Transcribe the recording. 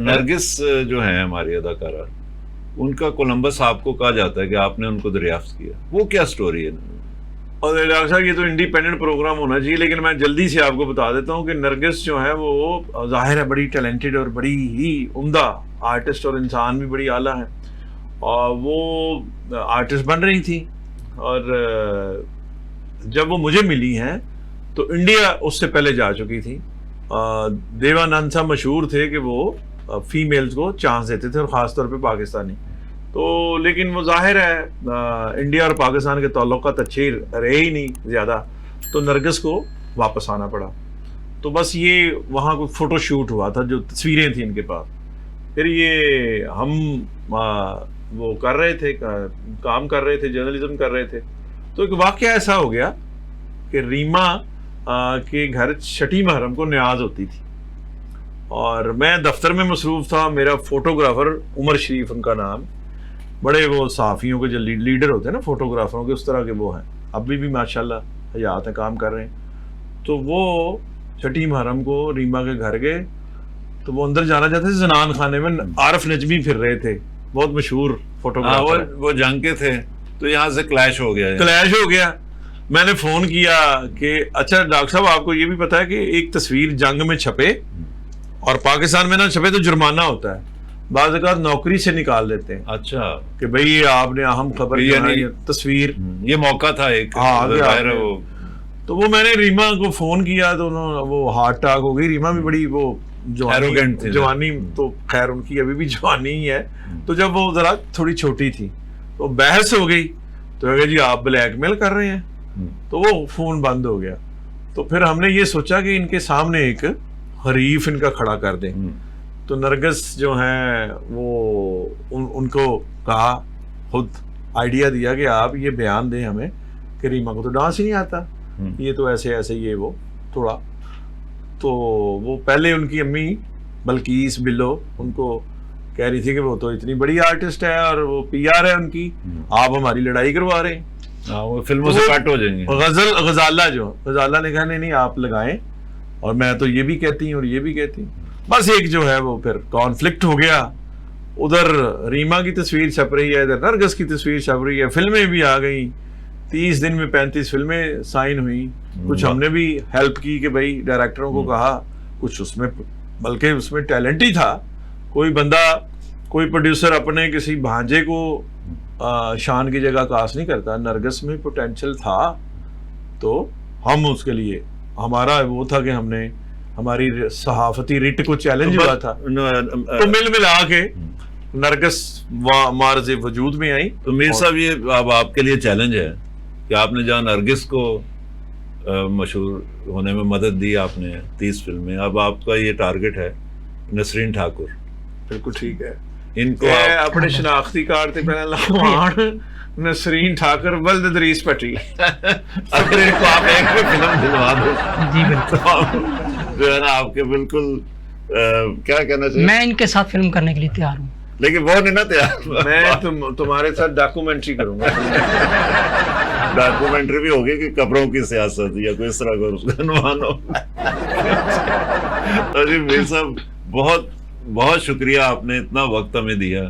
नरगिस जो है हमारी अदाकारा, उनका कोलंबस आपको कहा जाता है कि आपने उनको दरियाफ्त किया, वो क्या स्टोरी है? और डॉक्टर साहब ये तो इंडिपेंडेंट प्रोग्राम होना चाहिए, लेकिन मैं जल्दी से आपको बता देता हूँ कि नरगिस जो है वो जाहिर है बड़ी टैलेंटेड और बड़ी ही उम्दा आर्टिस्ट और इंसान भी बड़ी आला है, और वो आर्टिस्ट बन रही थी। और जब वो मुझे मिली हैं तो इंडिया उससे पहले जा चुकी थी। देवानंद साहब मशहूर थे कि वो फीमेल्स को चांस देते थे, और ख़ास तौर पे पाकिस्तानी। तो लेकिन वो जाहिर है इंडिया और पाकिस्तान के ताल्लुकात अच्छे रहे ही नहीं ज़्यादा, तो नरगिस को वापस आना पड़ा। तो बस ये वहाँ कोई फ़ोटो शूट हुआ था, जो तस्वीरें थी इनके पास। फिर ये हम वो कर रहे थे, काम कर रहे थे, जर्नलिज्म कर रहे थे। तो एक वाक़या ऐसा हो गया कि रीमा के घर छठी मुहर्रम को न्याज होती थी, और मैं दफ्तर में मसरूफ़ था। मेरा फोटोग्राफ़र उमर शरीफ उनका नाम, बड़े वो सहाफ़ियों के जो लीडर होते हैं ना फोटोग्राफरों के, उस तरह के वो हैं, अभी भी माशाल्लाह हयात है, काम कर रहे हैं। तो वो छठी मुहर्रम को रीमा के घर गए, तो वो अंदर जाना चाहते थे। जनान खाने में आरफ नजमी फिर रहे थे, बहुत मशहूर फोटोग्राफर। वो जंग के थे, तो यहाँ से क्लैश हो गया। मैंने फ़ोन किया कि अच्छा डॉक्टर साहब, आपको ये भी पता है कि एक तस्वीर जंग में छपे और पाकिस्तान में ना छपे तो जुर्माना होता है, बाज़ औक़ात नौकरी से निकाल देते हैं। अच्छा, कि भाई आपने अहम खबर तस्वीर, ये मौका था एक। हाँ, तो वो मैंने रीमा को फ़ोन किया, तो वो हार्ट अटैक हो गई। रीमा भी बड़ी वो जवानी तो खैर उनकी अभी भी जवानी ही है। तो जब वो ज़रा थोड़ी छोटी थी तो बहस हो गई, तो कहा जी आप ब्लैकमेल कर रहे हैं, तो वो फ़ोन बंद हो गया। तो फिर हमने ये सोचा कि इनके सामने एक हरीफ इनका खड़ा कर दें। तो नरगिस जो हैं वो उनको कहा, खुद आइडिया दिया कि आप ये बयान दें हमें कि रीमा को तो डांस ही नहीं आता, ये तो ऐसे ऐसे ये वो थोड़ा। तो वो पहले उनकी अम्मी बल्कीस बिल्लो उनको कह रही थी कि वो तो इतनी बड़ी आर्टिस्ट है और वो PR है उनकी, आप हमारी लड़ाई करवा रहे हैं, वो फिल्मों से कट हो जाएंगे। गजाला ने कहा नहीं आप लगाएं, और मैं तो ये भी कहती हूँ और ये भी कहती हूँ। बस एक जो है वो फिर कॉन्फ्लिक्ट हो गया। उधर रीमा की तस्वीर छप रही है, इधर नरगिस की तस्वीर छप रही है, फिल्में भी आ गई। 30 दिन में 35 फिल्में साइन हुई। कुछ हमने भी हेल्प की कि भाई डायरेक्टरों को कहा, कुछ उसमें बल्कि उसमें टैलेंट ही था। कोई बंदा, कोई प्रोड्यूसर अपने किसी भांजे को शान की जगह कास्ट नहीं करता। नरगिस में पोटेंशियल था, तो हम उसके लिए, हमारा वो था कि हमने, हमारी सहाफती रिट को चैलेंज हुआ था, तो मिल मिला के नरगिस मार्ज़ वजूद में आई। तो मीर साहब, ये अब आपके लिए चैलेंज है कि आपने जहाँ नरगिस को मशहूर होने में मदद दी आपने 30 फिल्में, अब आपका ये टारगेट है नसरीन ठाकुर। बिल्कुल ठीक है, इनको अपने शनाख्ती कार्ड से पहले लखवान नसरीन ठाकुर वल्द दरीस पटी अगर इनको आप एक भी फिल्म दिलवा दो जी बिल्कुल, तो जो है ना आपके बिल्कुल क्या कहना चाहिए, मैं इनके साथ फिल्म करने के लिए तैयार हूँ। लेकिन वो नहीं ना तैयार। मैं तुम्हारे साथ डॉक्यूमेंट्री करूंगा। डॉक्यूमेंट्री भी होगी कि कब्रों की सियासत या कोई इस तरह का गनवान हो। तो जी मीर साहब, बहुत बहुत शुक्रिया, आपने इतना वक्त हमें दिया।